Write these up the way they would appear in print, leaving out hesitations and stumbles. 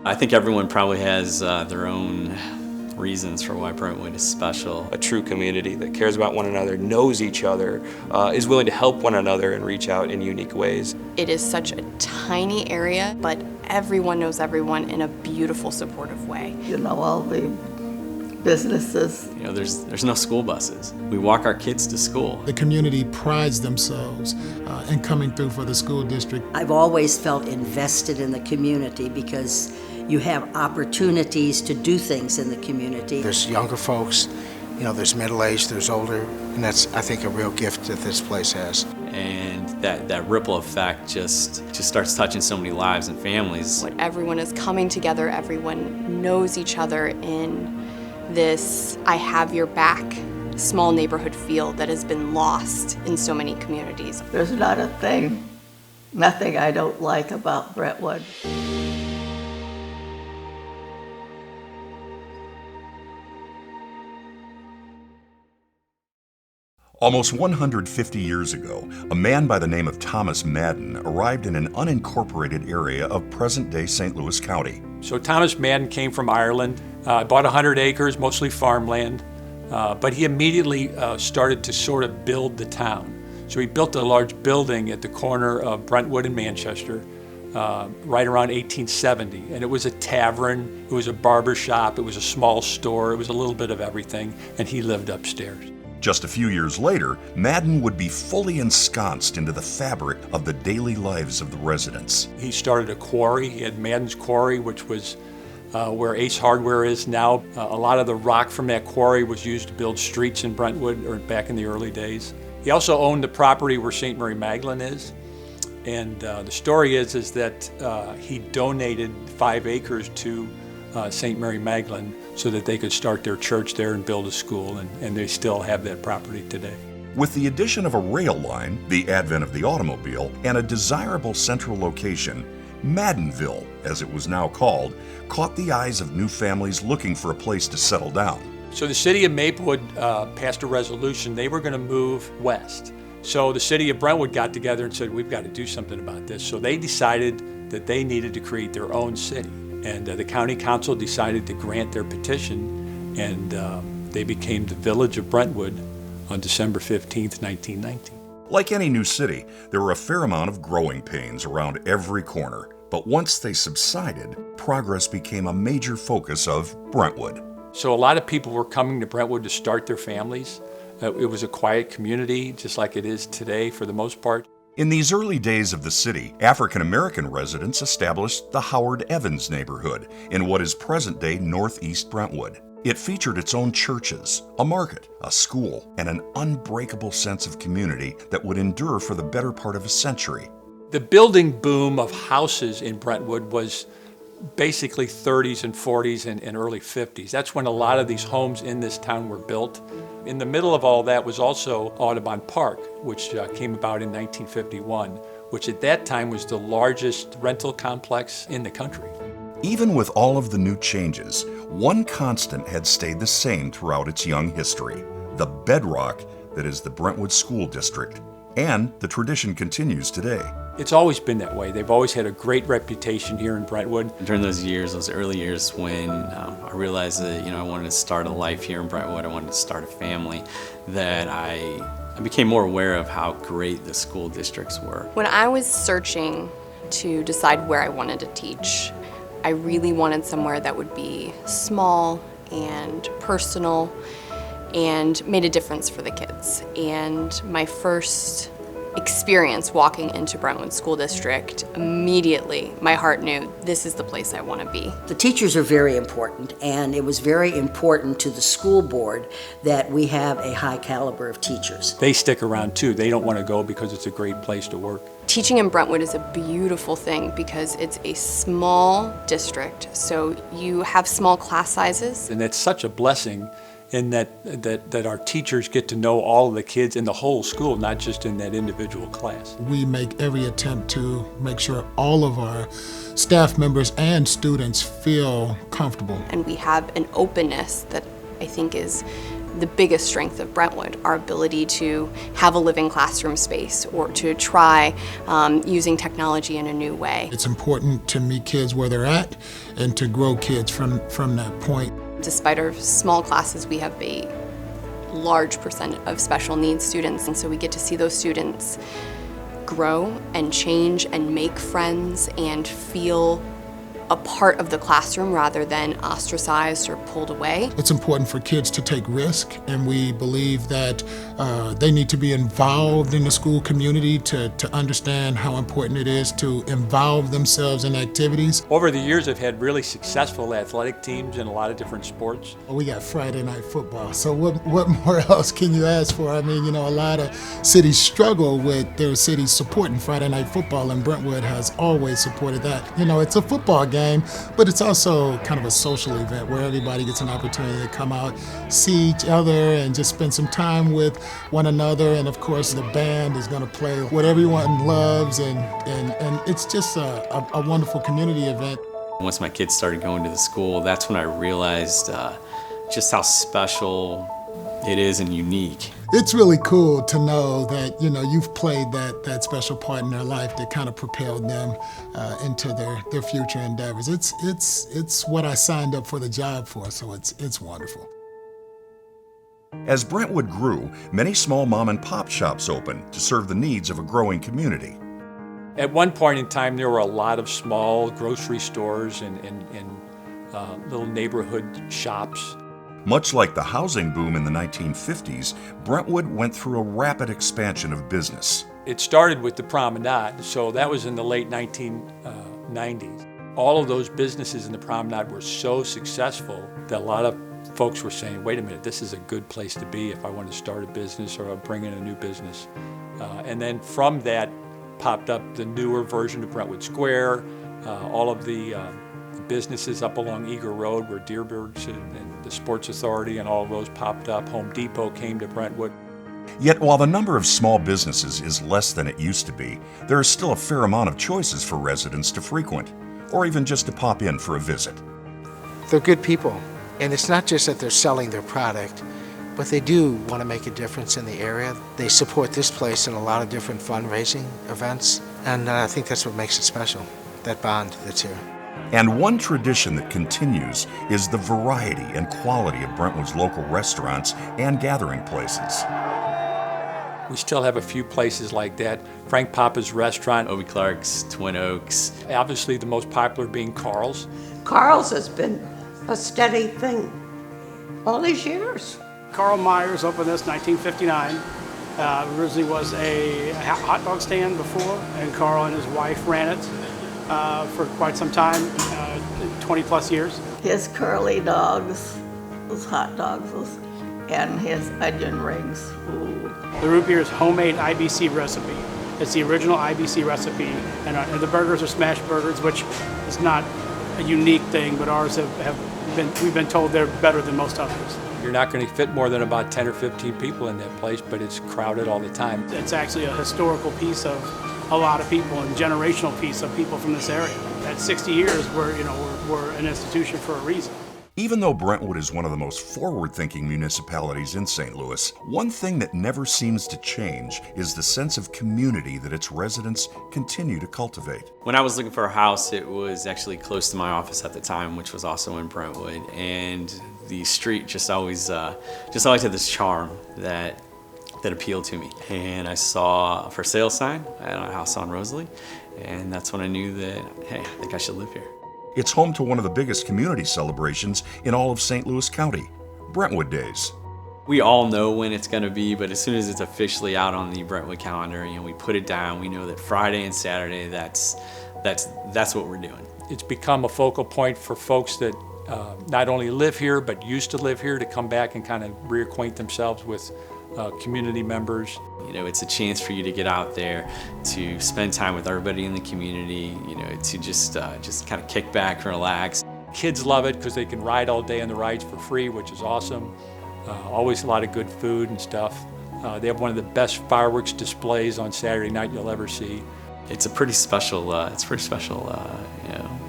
I think everyone probably has their own reasons for why Brentwood is special. A true community that cares about one another, knows each other, is willing to help one another and reach out in unique ways. It is such a tiny area, but everyone knows everyone in a beautiful, supportive way. You know, all the businesses. You know, there's no school buses. We walk our kids to school. The community prides themselves in coming through for the school district. I've always felt invested in the community because you have opportunities to do things in the community. There's younger folks, you know, there's middle-aged, there's older, and that's, I think, a real gift that this place has. And that ripple effect just starts touching so many lives and families. When everyone is coming together, everyone knows each other in this I have your back small neighborhood feel that has been lost in so many communities. There's not a thing, nothing I don't like about Brentwood. Almost 150 years ago, a man by the name of Thomas Madden arrived in an unincorporated area of present-day St. Louis County. So Thomas Madden came from Ireland, bought 100 acres, mostly farmland, but he immediately started to sort of build the town. So he built a large building at the corner of Brentwood and Manchester, right around 1870. And it was a tavern, it was a barber shop, it was a small store, it was a little bit of everything, and he lived upstairs. Just a few years later, Madden would be fully ensconced into the fabric of the daily lives of the residents. He started a quarry. He had Madden's Quarry, which was where Ace Hardware is now. A lot of the rock from that quarry was used to build streets in Brentwood, or back in the early days. He also owned the property where St. Mary Magdalene is. And the story is that he donated 5 acres to St. Mary Magdalene so that they could start their church there and build a school, and they still have that property today. With the addition of a rail line, the advent of the automobile, and a desirable central location, Maddenville, as it was now called, caught the eyes of new families looking for a place to settle down. So the city of Maplewood passed a resolution. They were going to move west. So the city of Brentwood got together and said, we've got to do something about this. So they decided that they needed to create their own city. And the county council decided to grant their petition, and they became the village of Brentwood on December 15th, 1919. Like any new city, there were a fair amount of growing pains around every corner. But once they subsided, progress became a major focus of Brentwood. So a lot of people were coming to Brentwood to start their families. It was a quiet community, just like it is today for the most part. In these early days of the city, African-American residents established the Howard Evans neighborhood in what is present-day northeast Brentwood. It featured its own churches, a market, a school, and an unbreakable sense of community that would endure for the better part of a century. The building boom of houses in Brentwood was basically 30s and 40s and early 50s. That's when a lot of these homes in this town were built. In the middle of all that was also Audubon Park, which came about in 1951, which at that time was the largest rental complex in the country. Even with all of the new changes, one constant had stayed the same throughout its young history: the bedrock that is the Brentwood School District. And the tradition continues today. It's always been that way. They've always had a great reputation here in Brentwood. During those years, those early years when I realized that I wanted to start a life here in Brentwood, I wanted to start a family, that I became more aware of how great the school districts were. When I was searching to decide where I wanted to teach, I really wanted somewhere that would be small and personal and made a difference for the kids. And my first experience walking into Brentwood School District, immediately my heart knew this is the place I want to be. The teachers are very important, and it was very important to the school board that we have a high caliber of teachers. They stick around too. They don't want to go because it's a great place to work. Teaching in Brentwood is a beautiful thing because it's a small district, so you have small class sizes. And it's such a blessing in that our teachers get to know all of the kids in the whole school, not just in that individual class. We make every attempt to make sure all of our staff members and students feel comfortable. And we have an openness that I think is the biggest strength of Brentwood, our ability to have a living classroom space or to try using technology in a new way. It's important to meet kids where they're at and to grow kids from that point. Despite our small classes, we have a large percent of special needs students, and so we get to see those students grow and change and make friends and feel a part of the classroom rather than ostracized or pulled away. It's important for kids to take risk, and we believe that they need to be involved in the school community to understand how important it is to involve themselves in activities. Over the years, I've had really successful athletic teams in a lot of different sports. We got Friday night football, so what more else can you ask for? I mean, you know, a lot of cities struggle with their cities supporting Friday night football, and Brentwood has always supported that. You know, it's a football game, but it's also kind of a social event where everybody gets an opportunity to come out, see each other, and just spend some time with one another. And of course, the band is going to play what everyone loves, and it's just a wonderful community event. Once my kids started going to the school, that's when I realized just how special it is and unique. It's really cool to know that, you know, you've played that special part in their life that kind of propelled them into their future endeavors. It's what I signed up for the job for, so it's wonderful. As Brentwood grew, many small mom and pop shops opened to serve the needs of a growing community. At one point in time, there were a lot of small grocery stores and little neighborhood shops. Much like the housing boom in the 1950s, Brentwood went through a rapid expansion of business. It started with the Promenade, so that was in the late 1990s. All of those businesses in the Promenade were so successful that a lot of folks were saying, wait a minute, this is a good place to be if I want to start a business or bring in a new business. And then from that popped up the newer version of Brentwood Square, all of the businesses up along Eager Road where Deerbergs and the Sports Authority and all of those popped up. Home Depot came to Brentwood. Yet while the number of small businesses is less than it used to be, there is still a fair amount of choices for residents to frequent, or even just to pop in for a visit. They're good people, and it's not just that they're selling their product, but they do want to make a difference in the area. They support this place in a lot of different fundraising events, and I think that's what makes it special, that bond that's here. And one tradition that continues is the variety and quality of Brentwood's local restaurants and gathering places. We still have a few places like that. Frank Papa's Restaurant, Obie Clark's, Twin Oaks. obviously the most popular being Carl's. Carl's has been a steady thing all these years. Carl Myers opened this 1959. Originally was a hot dog stand before, and Carl and his wife ran it for quite some time, 20 plus years. His curly dogs, those hot dogs, and his onion rings. Ooh. The root beer is homemade IBC recipe. It's the original IBC recipe, and the burgers are smash burgers, which is not a unique thing, but ours we've been told they're better than most others. You're not going to fit more than about 10 or 15 people in that place, but it's crowded all the time. It's actually a historical piece of a lot of people and generational piece of people from this area. At 60 years, we're an institution for a reason. Even though Brentwood is one of the most forward-thinking municipalities in St. Louis, one thing that never seems to change is the sense of community that its residents continue to cultivate. When I was looking for a house, it was actually close to my office at the time, which was also in Brentwood, and the street just always had this charm that appealed to me. And I saw a for sale sign at a house on Rosalie, and that's when I knew that, hey, I think I should live here. It's home to one of the biggest community celebrations in all of St. Louis County, Brentwood Days. We all know when it's going to be, but as soon as it's officially out on the Brentwood calendar, we put it down. We know that Friday and Saturday, that's what we're doing. It's become a focal point for folks that not only live here, but used to live here, to come back and kind of reacquaint themselves with community members. It's a chance for you to get out there, to spend time with everybody in the community, to just kind of kick back and relax. Kids love it because they can ride all day on the rides for free, which is awesome. Always a lot of good food and stuff. They have one of the best fireworks displays on Saturday night you'll ever see. It's a pretty special,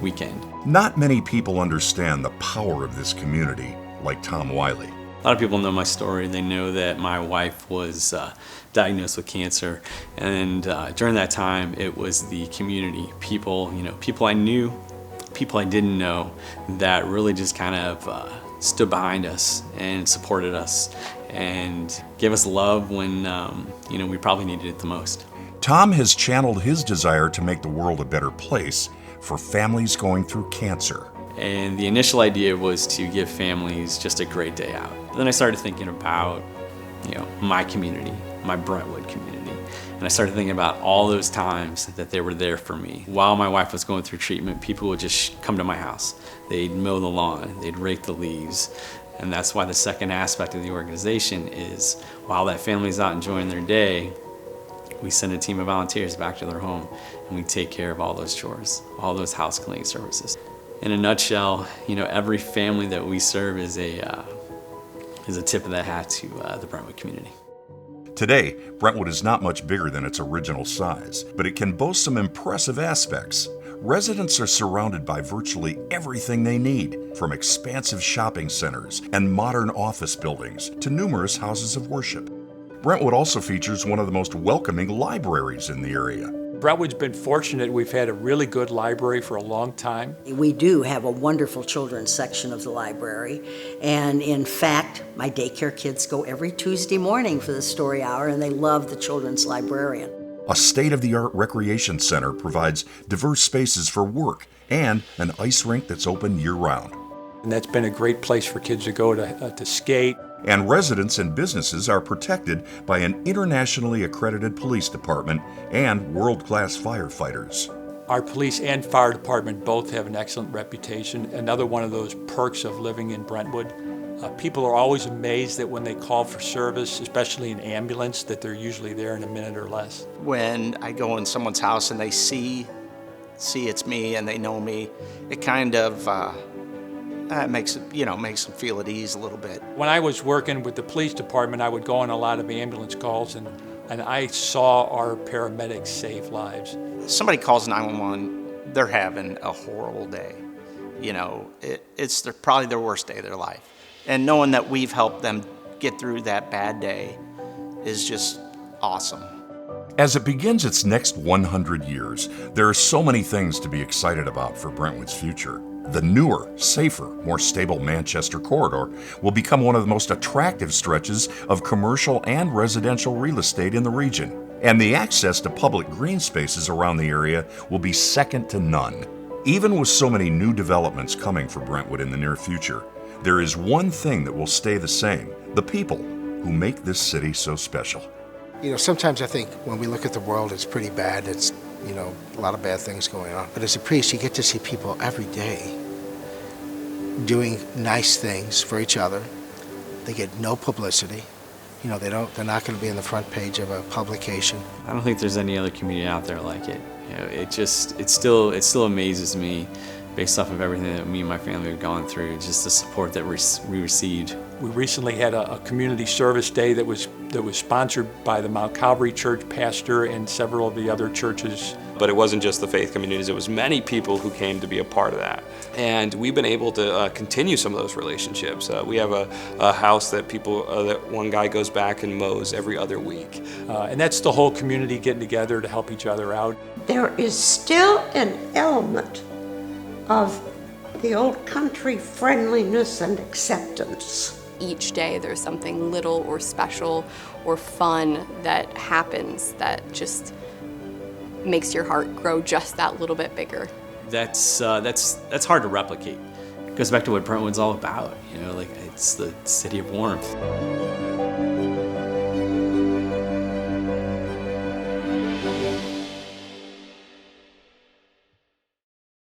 weekend. Not many people understand the power of this community, like Tom Wiley. A lot of people know my story. They know that my wife was diagnosed with cancer, and during that time, it was the community, people, people I knew, people I didn't know, that really just kind of stood behind us and supported us and gave us love when we probably needed it the most. Tom has channeled his desire to make the world a better place for families going through cancer. And the initial idea was to give families just a great day out. Then I started thinking about, my community, my Brentwood community. And I started thinking about all those times that they were there for me. While my wife was going through treatment, people would just come to my house. They'd mow the lawn, they'd rake the leaves. And that's why the second aspect of the organization is, while that family's out enjoying their day, we send a team of volunteers back to their home and we take care of all those chores, all those house cleaning services. In a nutshell, every family that we serve is a tip of the hat to the Brentwood community. Today, Brentwood is not much bigger than its original size, but it can boast some impressive aspects. Residents are surrounded by virtually everything they need, from expansive shopping centers and modern office buildings to numerous houses of worship. Brentwood also features one of the most welcoming libraries in the area. Brentwood's been fortunate. We've had a really good library for a long time. We do have a wonderful children's section of the library, and in fact, my daycare kids go every Tuesday morning for the story hour, and they love the children's librarian. A state-of-the-art recreation center provides diverse spaces for work and an ice rink that's open year-round. And that's been a great place for kids to go to skate. And residents and businesses are protected by an internationally accredited police department and world-class firefighters. Our police and fire department both have an excellent reputation. Another one of those perks of living in Brentwood. People are always amazed that when they call for service, especially an ambulance, that they're usually there in a minute or less. When I go in someone's house and they see it's me and they know me, it kind of makes them feel at ease a little bit. When I was working with the police department, I would go on a lot of ambulance calls, and I saw our paramedics save lives. Somebody calls 911, they're having a horrible day. It's probably their worst day of their life. And knowing that we've helped them get through that bad day is just awesome. As it begins its next 100 years, there are so many things to be excited about for Brentwood's future. The newer, safer, more stable Manchester corridor will become one of the most attractive stretches of commercial and residential real estate in the region. And the access to public green spaces around the area will be second to none. Even with so many new developments coming for Brentwood in the near future, there is one thing that will stay the same: the people who make this city so special. Sometimes I think when we look at the world, it's pretty bad. It's, a lot of bad things going on. But as a priest, you get to see people every day doing nice things for each other. They get no publicity. They're not going to be in the front page of a publication. I don't think there's any other community out there like it. It still amazes me, based off of everything that me and my family have gone through, just the support that we received. We recently had a community service day that was sponsored by the Mount Calvary Church pastor and several of the other churches. But it wasn't just the faith communities, it was many people who came to be a part of that. And we've been able to continue some of those relationships. We have a house that that one guy goes back and mows every other week. And that's the whole community getting together to help each other out. There is still an element of the old country friendliness and acceptance. Each day there's something little or special or fun that happens that just makes your heart grow just that little bit bigger. That's hard to replicate. It goes back to what Brentwood's all about. It's the city of warmth.